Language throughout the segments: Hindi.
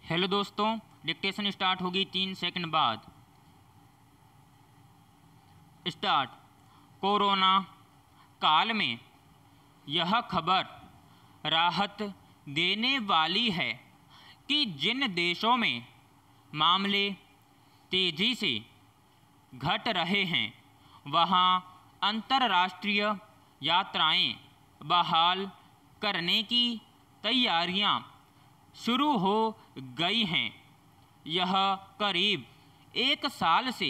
हेलो दोस्तों, डिक्टेशन स्टार्ट होगी 3 सेकंड बाद। स्टार्ट। कोरोना काल में यह खबर राहत देने वाली है कि जिन देशों में मामले तेजी से घट रहे हैं वहां अंतर्राष्ट्रीय यात्राएं बहाल करने की तैयारियां शुरू हो गई हैं। यह करीब 1 साल से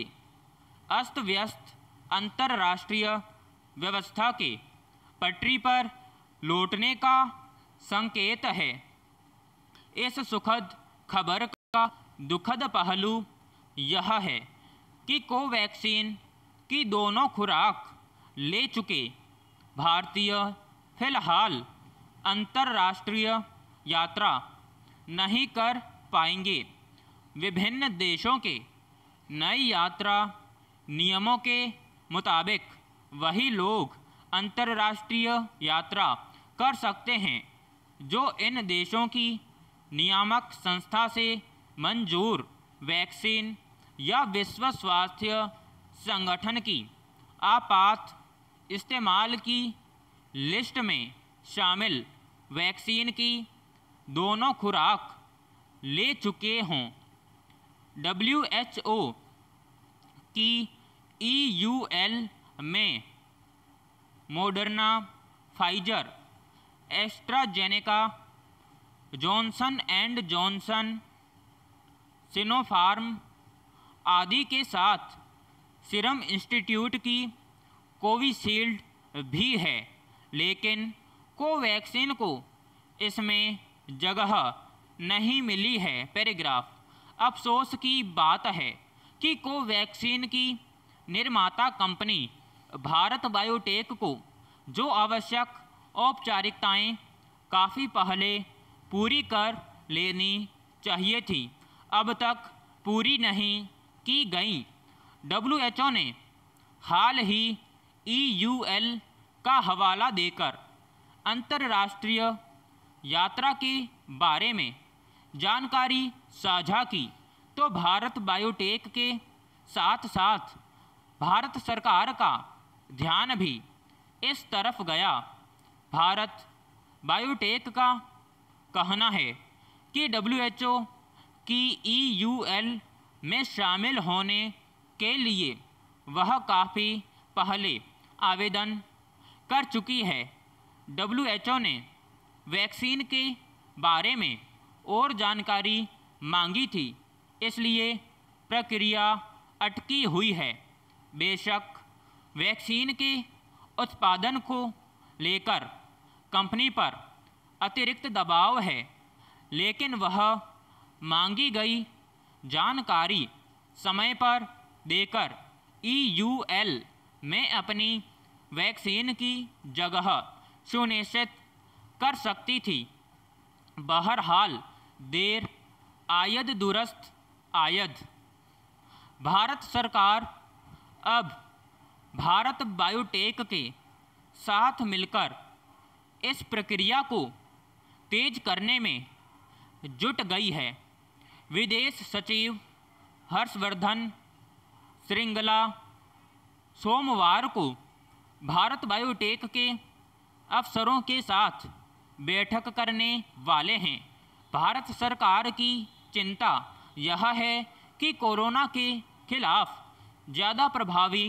अस्त व्यस्त अंतर्राष्ट्रीय व्यवस्था के पटरी पर लौटने का संकेत है। इस सुखद खबर का दुखद पहलू यह है कि कोवैक्सीन की दोनों खुराक ले चुके भारतीय फिलहाल अंतर्राष्ट्रीय यात्रा नहीं कर पाएंगे। विभिन्न देशों के नए यात्रा नियमों के मुताबिक वही लोग अंतर्राष्ट्रीय यात्रा कर सकते हैं जो इन देशों की नियामक संस्था से मंजूर वैक्सीन या विश्व स्वास्थ्य संगठन की आपात इस्तेमाल की लिस्ट में शामिल वैक्सीन की दोनों खुराक ले चुके हों। WHO की EUL में Moderna, Pfizer, AstraZeneca, Johnson and Johnson, Sinopharm आदि के साथ सीरम इंस्टीट्यूट की कोविशील्ड भी है, लेकिन कोवैक्सीन को इसमें जगह नहीं मिली है। पैराग्राफ। अफसोस की बात है कि कोवैक्सीन की निर्माता कंपनी भारत बायोटेक को जो आवश्यक औपचारिकताएं काफ़ी पहले पूरी कर लेनी चाहिए थी, अब तक पूरी नहीं की गई। WHO ने हाल ही EUL का हवाला देकर अंतर्राष्ट्रीय यात्रा के बारे में जानकारी साझा की तो भारत बायोटेक के साथ साथ भारत सरकार का ध्यान भी इस तरफ गया। भारत बायोटेक का कहना है कि WHO की EUL में शामिल होने के लिए वह काफ़ी पहले आवेदन कर चुकी है। WHO ने वैक्सीन के बारे में और जानकारी मांगी थी, इसलिए प्रक्रिया अटकी हुई है। बेशक वैक्सीन के उत्पादन को लेकर कंपनी पर अतिरिक्त दबाव है, लेकिन वह मांगी गई जानकारी समय पर देकर EUL में अपनी वैक्सीन की जगह सुनिश्चित कर सकती थी। बहरहाल देर आयद दुरुस्त आयद। भारत सरकार अब भारत बायोटेक के साथ मिलकर इस प्रक्रिया को तेज करने में जुट गई है। विदेश सचिव हर्षवर्धन श्रृंगला सोमवार को भारत बायोटेक के अफसरों के साथ बैठक करने वाले हैं। भारत सरकार की चिंता यह है कि कोरोना के खिलाफ ज़्यादा प्रभावी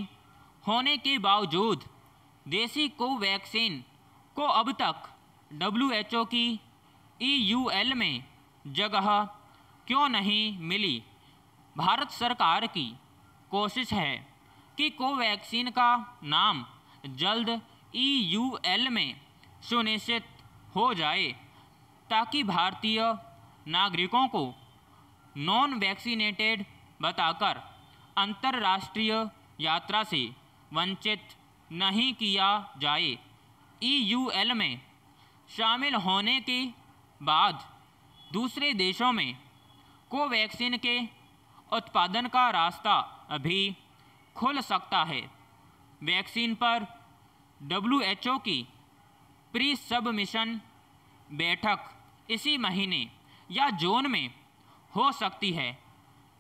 होने के बावजूद देसी कोवैक्सीन को अब तक WHO की EUL में जगह क्यों नहीं मिली। भारत सरकार की कोशिश है कि कोवैक्सीन का नाम जल्द EUL में सुनिश्चित हो जाए ताकि भारतीय नागरिकों को नॉन वैक्सीनेटेड बताकर अंतर्राष्ट्रीय यात्रा से वंचित नहीं किया जाए। EUL में शामिल होने के बाद दूसरे देशों में कोवैक्सीन के उत्पादन का रास्ता अभी खुल सकता है। वैक्सीन पर WHO की प्री सबमिशन बैठक इसी महीने या जून में हो सकती है।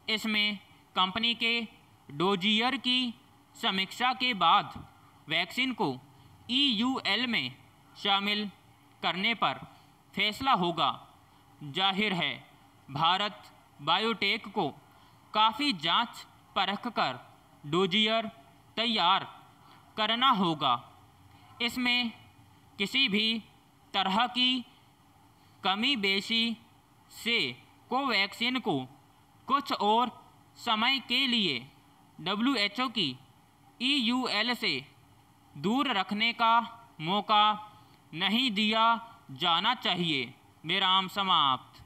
इसमें कंपनी के डोजियर की समीक्षा के बाद वैक्सीन को EUL में शामिल करने पर फैसला होगा। जाहिर है भारत बायोटेक को काफ़ी जांच परख कर डोजियर तैयार करना होगा। इसमें किसी भी तरह की कमी बेशी से कोवैक्सीन को कुछ और समय के लिए WHO की EUL से दूर रखने का मौका नहीं दिया जाना चाहिए। विराम समाप्त।